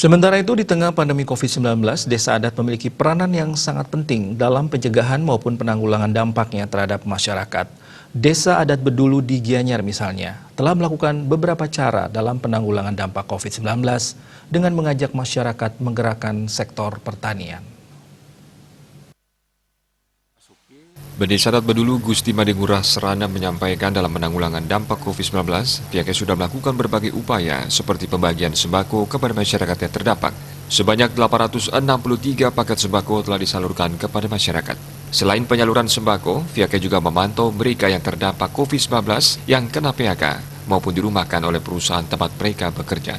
Sementara itu, di tengah pandemi COVID-19, Desa Adat memiliki peranan yang sangat penting dalam pencegahan maupun penanggulangan dampaknya terhadap masyarakat. Desa Adat Bedulu di Gianyar misalnya, telah melakukan beberapa cara dalam penanggulangan dampak COVID-19 dengan mengajak masyarakat menggerakkan sektor pertanian. Desa Adat Bedulu Gusti Madengurah Serana menyampaikan dalam penanggulangan dampak COVID-19, pihaknya sudah melakukan berbagai upaya seperti pembagian sembako kepada masyarakat yang terdampak. Sebanyak 863 paket sembako telah disalurkan kepada masyarakat. Selain penyaluran sembako, pihaknya juga memantau mereka yang terdampak COVID-19 yang kena PHK maupun dirumahkan oleh perusahaan tempat mereka bekerja.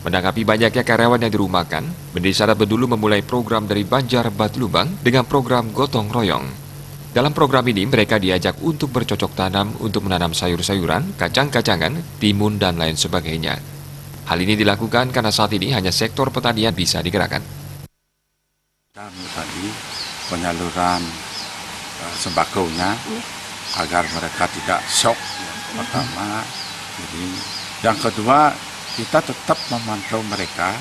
Menanggapi banyaknya karyawan yang dirumahkan, Desa Adat Bedulu memulai program dari Banjar Batu Lubang dengan program Gotong Royong. Dalam program ini, mereka diajak untuk bercocok tanam untuk menanam sayur-sayuran, kacang-kacangan, timun, dan lain sebagainya. Hal ini dilakukan karena saat ini hanya sektor pertanian bisa digerakkan. Dan tadi penyaluran sembakonya agar mereka tidak shock pertama. Jadi, yang kedua, kita tetap memantau mereka,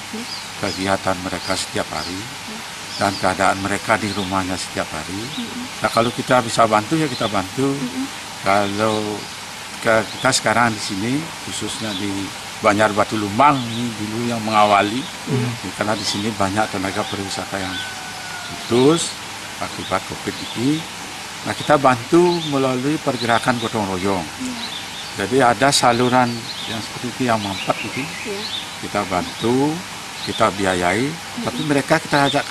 kegiatan mereka setiap hari, dan keadaan mereka di rumahnya setiap hari. Nah, kalau kita bisa bantu ya kita bantu. Kalau kita sekarang di sini, khususnya di Banjar Batu Lubang ini dulu yang mengawali, karena di sini banyak tenaga pariwisata yang putus akibat COVID ini. Nah, kita bantu melalui pergerakan gotong royong. Jadi ada saluran yang seperti itu yang mampet itu, kita bantu, kita biayai, tapi mereka kita ajak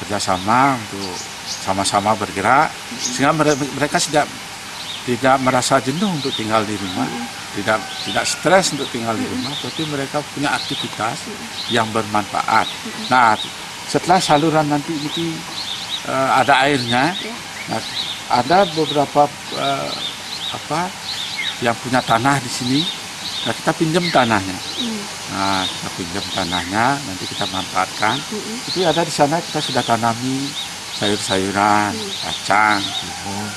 kerjasama untuk sama-sama bergerak, sehingga mereka tidak merasa jenuh untuk tinggal di rumah, tidak stres untuk tinggal di rumah, tapi mereka punya aktivitas yang bermanfaat. Nah, setelah saluran nanti itu ada airnya, nah, ada beberapa yang punya tanah di sini. Nah, kita pinjam tanahnya. Nah, kita pinjam tanahnya, nanti kita manfaatkan. Itu ada di sana kita sudah tanami sayur-sayuran, kacang, timun.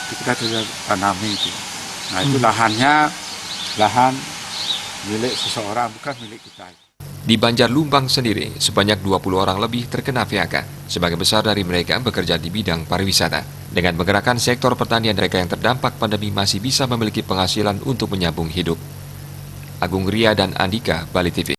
Itu kita sudah tanami itu. Nah, itu lahan milik seseorang, bukan milik kita. Di Banjar Lumbang sendiri, sebanyak 20 orang lebih terkena PHK. Sebagian besar dari mereka bekerja di bidang pariwisata. Dengan menggerakkan sektor pertanian, mereka yang terdampak pandemi masih bisa memiliki penghasilan untuk menyambung hidup. Agung Ria dan Andika, Bali TV.